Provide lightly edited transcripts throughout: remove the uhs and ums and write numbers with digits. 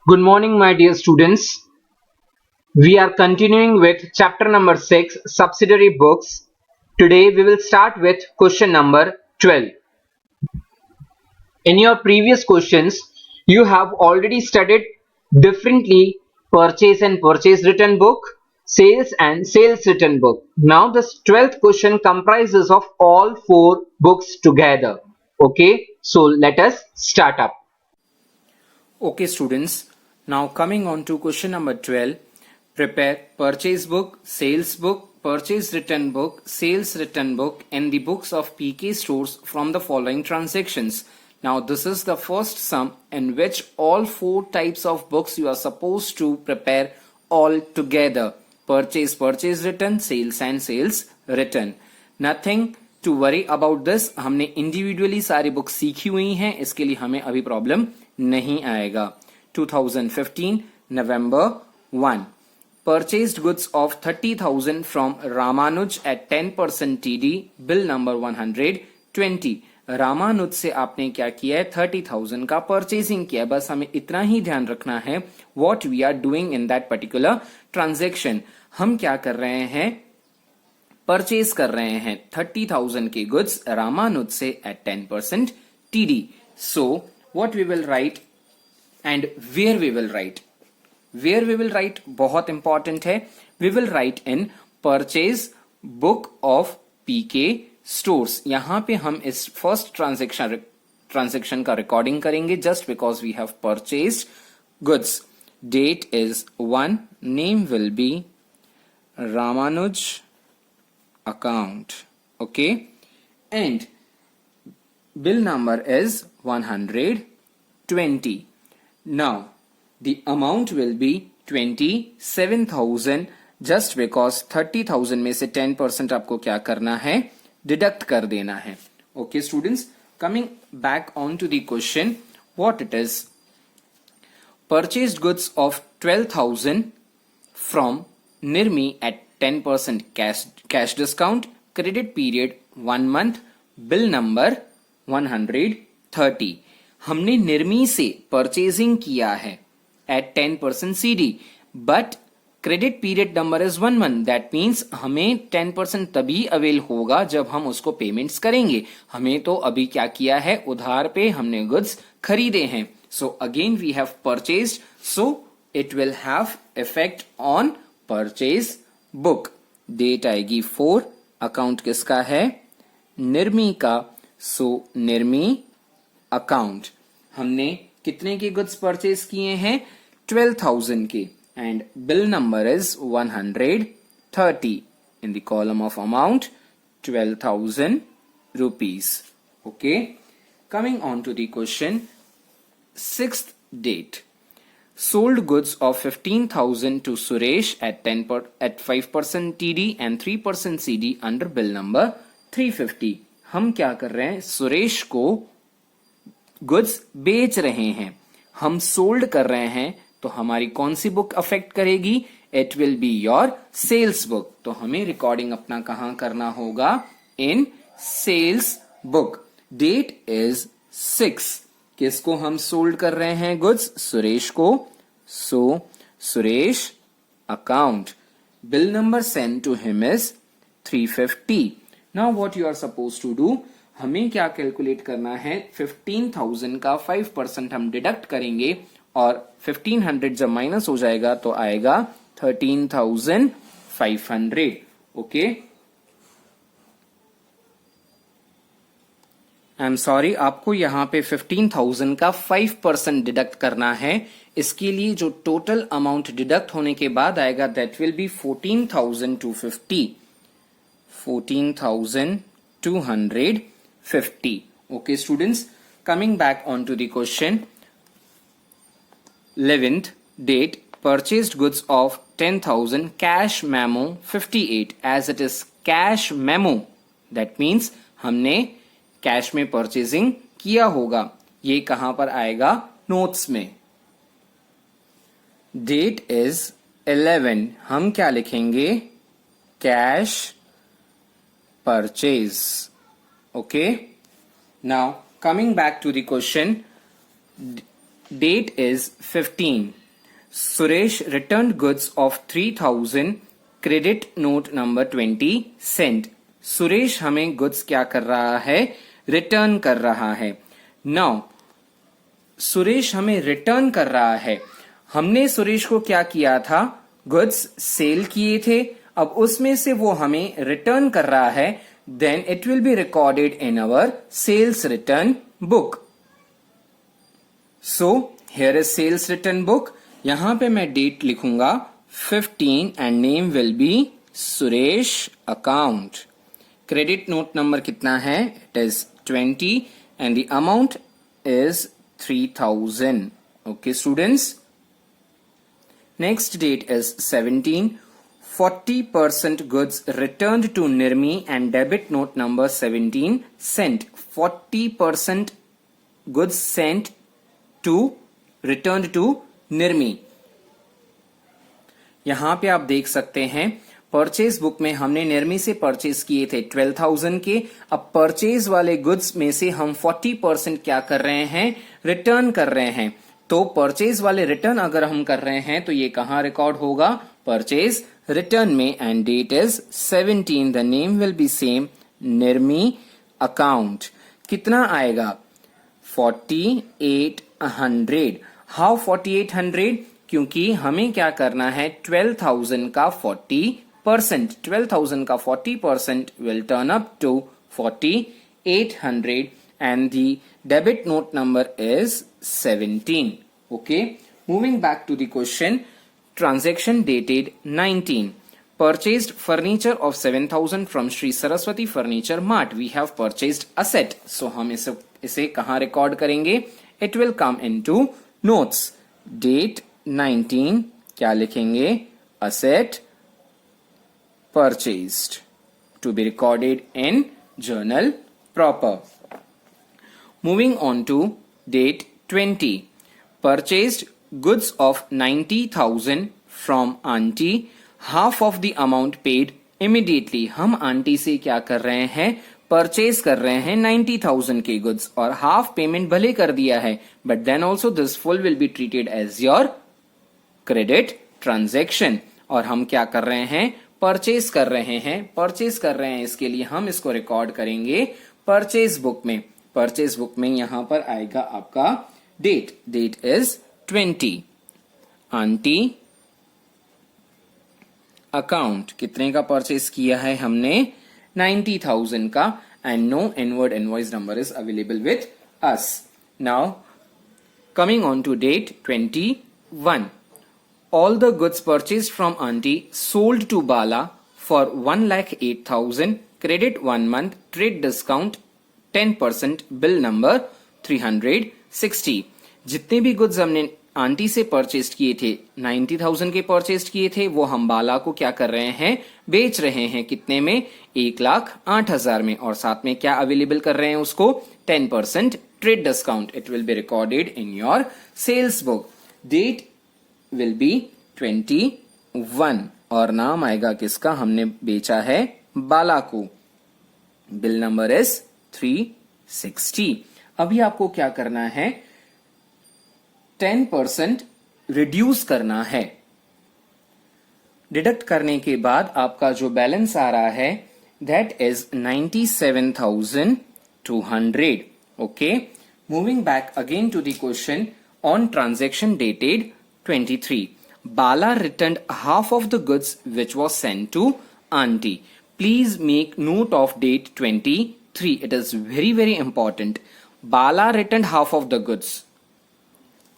Good morning, my dear students. We are continuing with chapter number 6, subsidiary books. Today we will start with question number 12. In your previous questions, you have already studied differently purchase and purchase return book, sales and sales return book. Now this 12th question comprises of all four books together. Okay, so let us start up. Okay students, now coming on to question number 12, prepare purchase book, sales book, purchase return book, sales return book and the books of PK stores from the following transactions. Now this is the first sum in which all four types of books you are supposed to prepare all together. Purchase, purchase return, sales and sales return. Nothing to worry about this, हमने individually सारी book सीखी हुई हैं, इसके लिए हमें अभी problem नहीं आएगा. 2015 November 1. Purchased goods of 30,000 from Ramanuj at 10% TD, bill number 120. Ramanuj से आपने क्या किया है, 30,000 का परचेसिंग किया. बस हमें इतना ही ध्यान रखना है what we are doing in that particular transaction. हम क्या कर रहे हैं, परचेज कर रहे हैं 30,000 के गुड्स रामानुज से at 10% TD. So what we will write and where we will write. Where we will write बहुत इंपॉर्टेंट है. We will write in purchase book of PK stores. यहां पे हम इस फर्स्ट ट्रांजेक्शन का रिकॉर्डिंग करेंगे just because we have purchased goods. Date is 1, name will be Ramanuj account, okay, and bill number is 120. Now the amount will be 27,000 just because 30,000 में से 10% आपको क्या करना है, डिडक्ट कर देना है. Okay students, coming back on to the question, what it is. Purchased goods of 12,000 from Nirmi at 10% cash discount, credit period 1 month, bill number 130. हमने निर्मी से परचेजिंग किया है at 10% CD, but credit period number is 1 month. That means हमें 10% तभी avail होगा जब हम उसको पेमेंट्स करेंगे. हमें तो अभी क्या किया है, उधार पे हमने गुड्स खरीदे हैं. So again we have purchased, so it will have effect on purchase book. Date आएगी 4. अकाउंट किसका है, निर्मी का. So Nirmi account. हमने कितने के गुड्स परचेज किए हैं, 12,000 के. And bill number is 130 in the column of amount 12,000 rupees. Okay, coming on to the question. 6th date. Sold goods of 15,000 to Suresh at 5% TD and 3% CD under bill number 350. हम क्या कर रहे हैं, सुरेश को goods बेच रहे हैं. हम सोल्ड कर रहे हैं तो हमारी कौन सी बुक अफेक्ट करेगी, it will be your sales book. तो हमें रिकॉर्डिंग अपना कहां करना होगा, in sales book. Date is 6. किसको हम सोल्ड कर रहे हैं गुड्स, सुरेश को. So Suresh account. Bill number send to him is 350. Now what you are suppose to do, हमें क्या कैलकुलेट करना है, 15,000 का 5% हम डिडक्ट करेंगे और 1500 जब माइनस हो जाएगा तो आएगा 13,500. ओके, आई एम सॉरी, आपको यहां पे 15,000 का 5% डिडक्ट करना है. इसके लिए जो टोटल अमाउंट डिडक्ट होने के बाद आएगा that will be 14,250. 14,250. Okay students, coming back on to the question. 11th date. Purchased goods of 10,000 cash memo 58 as it is cash memo. That means हमने कैश में परचेजिंग किया होगा. ये कहां पर आएगा, नोट्स में. Date is 11. हम क्या लिखेंगे, cash purchase. Okay, now coming back to the question. date is 15. Suresh returned goods of 3000, credit note number 20 sent. Suresh हमें गुड्स क्या कर रहा है, रिटर्न कर रहा है. नाउ सुरेश हमें रिटर्न कर रहा है. हमने सुरेश को क्या किया था, गुड्स सेल किए थे, अब उसमें से वो हमें रिटर्न कर रहा है. Then it will be recorded in our sales return book. So here is sales return book. यहां पे मैं डेट लिखूंगा 15 and name will be Suresh account. Credit note number कितना है, it is 20 and the amount is 3000. Okay students, next date is 17. 40% goods returned to Nirmi and debit note number 17 sent. 40% goods sent to returned to Nirmi. यहां पे आप देख सकते हैं purchase book में हमने निर्मी से परचेज किए थे 12,000 के. अब परचेज वाले गुड्स में से हम 40% क्या कर रहे हैं, रिटर्न कर रहे हैं. तो परचेज वाले रिटर्न अगर हम कर रहे हैं तो ये कहां रिकॉर्ड होगा, परचेज रिटर्न में. And date is 17. The name will be same, Nirmi account. कितना आएगा, 4800. हाउ 4800, क्योंकि हमें क्या करना है, 12,000 का 40%. 12,000 का 40% will turn up to 4800 and the debit note number is 17. Okay, moving back to the question. Transaction dated 19. Purchased furniture of 7,000 from Sri Saraswati Furniture Mart. We have purchased asset. So हम इसे कहाँ record करेंगे, it will come into notes. Date 19 क्या लिखेंगे, asset purchased, to be recorded in journal proper. Moving on to date 20. Purchased goods of 90,000 from auntie. Half of the amount paid immediately. हम aunty से क्या कर रहे हैं, purchase कर रहे हैं 90,000 के गुड्स और हाफ पेमेंट भले कर दिया है, but then also this full will be treated as your credit transaction. और हम क्या कर रहे हैं, परचेज कर रहे हैं. परचेज कर रहे हैं, इसके लिए हम इसको रिकॉर्ड करेंगे परचेज बुक में. परचेज बुक में यहां पर आएगा आपका date. Date is 20. Aunty account, कितने का परचेज किया है हमने, 90,000 का. And no inward invoice number is available with us. Now coming on to date 21. All the goods purchased from auntie sold to Bala for 1,08,000. Credit 1 month, trade discount 10%, bill number 360. जितने भी goods हमने aunty से purchase किए थे, 90,000 के purchase किए थे, वो हम बाला को क्या कर रहे हैं, बेच रहे हैं. कितने में, 1,08,000 में. और साथ में क्या अवेलेबल कर रहे हैं उसको, 10% trade discount. It will be recorded in your sales book. Date will be 21 और नाम आएगा किसका, हमने बेचा है बाला को. Bill number is 360. अभी आपको क्या करना है, 10% रिड्यूस करना है. डिडक्ट करने के बाद आपका जो बैलेंस आ रहा है that is 97,200. Okay, moving back again to the question on transaction dated 23. Bala returned half of the goods which was sent to auntie. Please make note of date 23. It is very very important. Bala returned half of the goods.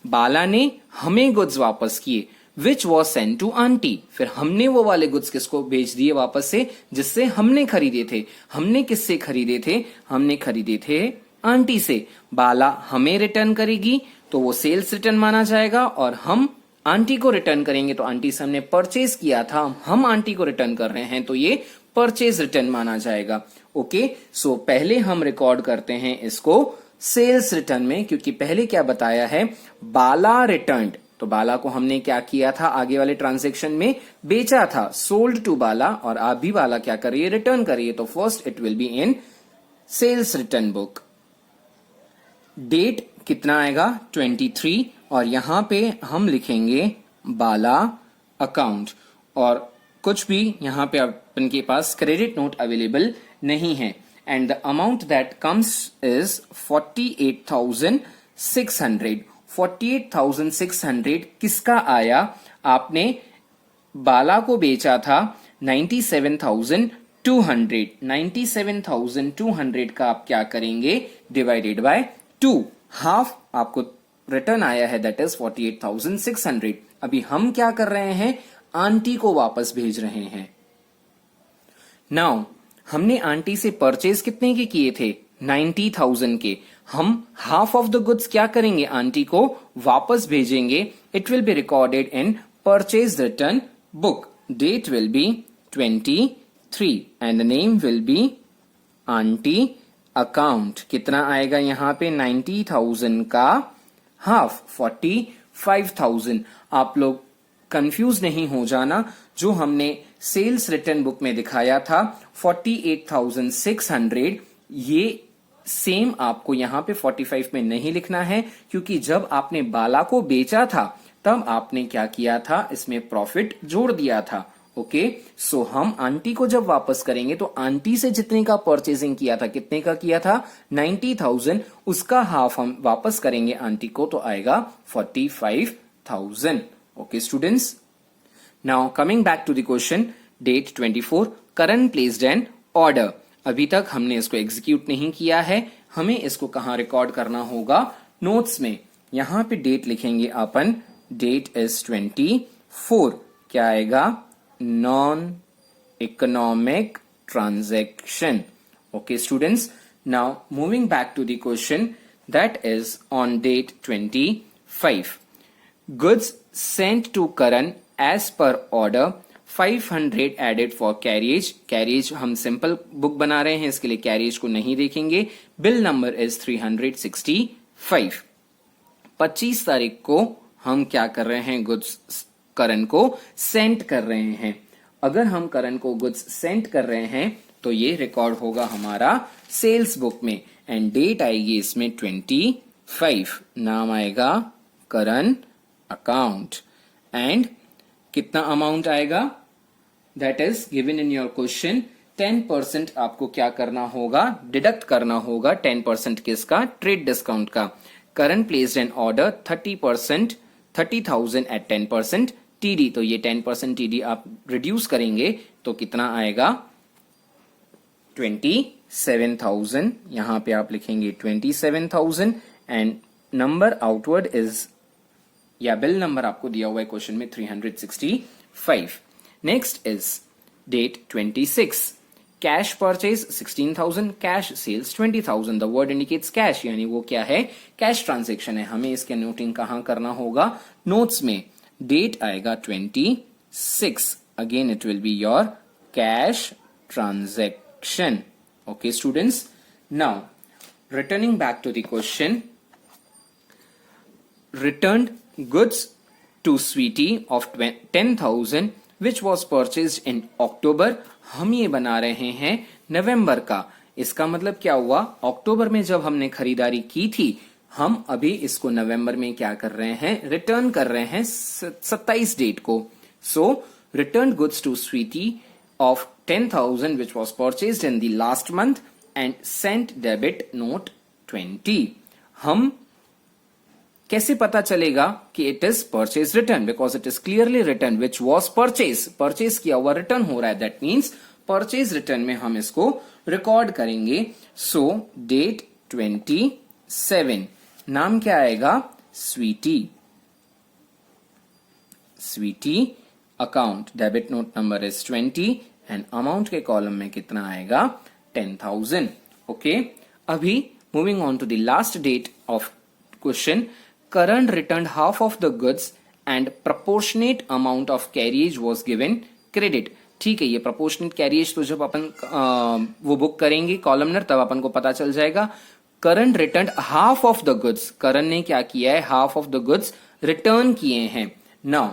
Bala ने हमें goods वापस किए which was sent to auntie. फिर हमने वो वाले goods किसको भेज दिए वापस से, जिससे हमने खरीदे थे. हमने किससे खरीदे थे, हमने खरीदे थे आंटी से. बाला हमें रिटर्न करेगी तो वो सेल्स रिटर्न माना जाएगा, और हम आंटी को रिटर्न करेंगे तो आंटी से हमने परचेज किया था, हम आंटी को रिटर्न कर रहे हैं तो ये परचेज रिटर्न माना जाएगा. ओके, सो पहले हम रिकॉर्ड करते हैं इसको सेल्स रिटर्न में, क्योंकि पहले क्या बताया है, बाला रिटर्न्ड. तो बाला को हमने क्या किया था, आगे वाले ट्रांजेक्शन में बेचा था, सोल्ड टू बाला. और आप भी बाला क्या करिए, रिटर्न करिए. तो first it will be in sales return book. Date कितना आएगा, 23. और यहाँ पे हम लिखेंगे बाला अकाउंट, और कुछ भी यहाँ पे अपन के पास क्रेडिट नोट अवेलेबल नहीं है। And the amount that comes is 48,600। 48,600 किसका आया? आपने बाला को बेचा था 97,200। 97,200 का आप क्या करेंगे? Divided by 2। हाफ आपको रिटर्न आया है, दैट इज 48,600। अभी हम क्या कर रहे हैं? आंटी को वापस भेज रहे हैं। नाउ हमने आंटी से परचेज कितने के किए थे? 90,000 के। हम हाफ ऑफ द गुड्स क्या करेंगे? आंटी को वापस भेजेंगे। It will be recorded in purchase return book. Date will be 23 and the name will be aunty account. कितना आएगा यहाँ पे? 90,000 का हाफ 45,000। आप लोग कंफ्यूज नहीं हो जाना, जो हमने सेल्स रिटर्न बुक में दिखाया था 48,600, ये सेम आपको यहाँ पे 45 में नहीं लिखना है, क्योंकि जब आपने बाला को बेचा था तब आपने क्या किया था? इसमें प्रॉफिट जोड़ दिया था। ओके, सो हम आंटी को जब वापस करेंगे तो आंटी से जितने का परचेजिंग किया था, कितने का किया था? 90,000, उसका हाफ हम वापस करेंगे आंटी को, तो आएगा 45,000। Okay students, now coming back to the question, date 24, Karan placed an order. अभी तक हमने इसको एग्जीक्यूट नहीं किया है, हमें इसको कहां रिकॉर्ड करना होगा? नोट्स में। यहां पे डेट लिखेंगे अपन, डेट इज 24। क्या आएगा? Non economic transaction. Okay students, now moving back to the question, that is on date 25, goods sent to Karan as per order, 500 added for carriage। carriage हम simple book बना रहे हैं, इसके लिए carriage को नहीं देखेंगे। Bill number is 365। 25 तारीख को हम क्या कर रहे हैं? गुड्स करण को सेंड कर रहे हैं। अगर हम करण को गुड्स सेंड कर रहे हैं तो ये रिकॉर्ड होगा हमारा सेल्स बुक में, एंड डेट आएगी इसमें 25। नाम आएगा करण अकाउंट, एंड कितना अमाउंट आएगा? That is given in your question. 10% आपको क्या करना होगा? डिडक्ट करना होगा। 10% किसका? ट्रेड डिस्काउंट का। Current placed an order 30%, 30,000 at 10% TD, तो ये 10% टीडी आप रिड्यूस करेंगे तो कितना आएगा? 27,000। यहां पे आप लिखेंगे 27,000, एंड नंबर आउटवर्ड इज, या बिल नंबर आपको दिया हुआ है क्वेश्चन में 365। Next is date 26, cash purchase 16,000, cash sales 20,000। The word indicates cash, यानी वो क्या है? कैश ट्रांजेक्शन है। हमें इसके नोटिंग कहां करना होगा? नोट्स में। डेट आएगा 26, again it will be your cash transaction. Okay students, now returning back to the question, returned goods to Sweetie of 10,000 which was purchased in October। हम ये बना रहे हैं नवंबर का। इसका मतलब क्या हुआ? अक्टूबर में जब हमने खरीदारी की थी, हम अभी इसको नवंबर में क्या कर रहे हैं? रिटर्न कर रहे हैं 27 डेट को। सो returned goods to Sweetie of 10,000 which was purchased in the last month and sent debit note 20। हम कैसे पता चलेगा कि it is purchase return? Because it is clearly return which was purchase. Purchase किया हुआ रिटर्न हो रहा है, दैट मीन्स परचेज रिटर्न में हम इसको रिकॉर्ड करेंगे। सो डेट 27, नाम क्या आएगा? Sweety. Sweety account, debit note number is 20, and amount के कॉलम में कितना आएगा? 10,000। ओके, अभी moving on to the last date of question, Karan returned half of the goods and proportionate amount of carriage was given credit। ठीक है, ये proportionate carriage तो जब अपन वो बुक करेंगे कॉलमनर, तब अपन को पता चल जाएगा। Karan returned half of the goods, करण ने क्या किया है? half of the goods return किए हैं। नाउ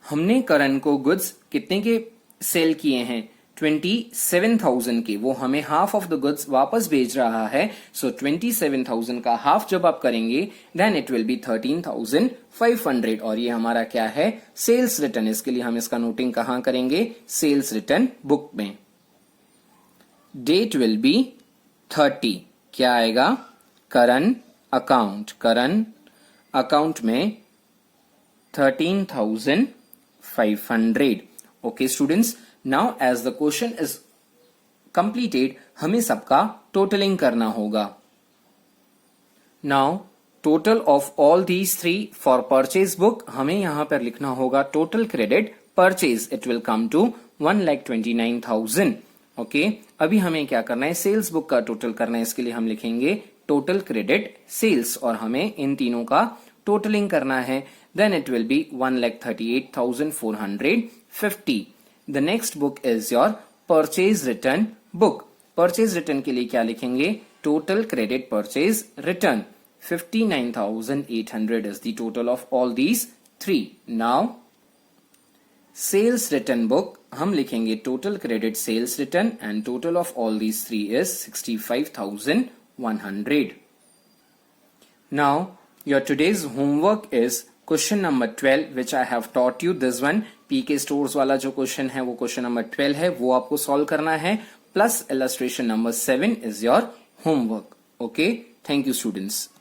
हमने करण को गुड्स कितने के सेल किए हैं? 27,000 के, वो हमें हाफ ऑफ द गुड्स वापस भेज रहा है. सो 27,000 का हाफ जब आप करेंगे देन इट विल बी 13,500. और ये हमारा क्या है, सेल्स रिटर्न. इसके लिए हम इसका नोटिंग कहां करेंगे, सेल्स रिटर्न बुक में. Date will be 30. क्या आएगा, करंट अकाउंट. करंट अकाउंट में 13,500. Okay students, now as the question is completed, हमें सबका टोटलिंग करना होगा. Now total of all these 3 for purchase book, हमें यहां पर लिखना होगा total credit purchase. It will come to 1,29,000. Okay, अभी हमें क्या करना है, सेल्स बुक का टोटल करना है. इसके लिए हम लिखेंगे टोटल क्रेडिट सेल्स और हमें इन तीनों का टोटलिंग करना है. Then it will be 1,38,450. The next book is your purchase return book. Purchase return के लिए क्या लिखेंगे, total credit purchase return. 59,800 is the total of all these 3. Now sales return book, हम लिखेंगे total credit sales return and total of all these 3 is 65,100. Now your today's homework is question number 12 which I have taught you. This one PK Stores वाला जो question है वो question number 12 है, वो आपको solve करना है. Plus illustration number 7 is your homework. Okay, thank you students.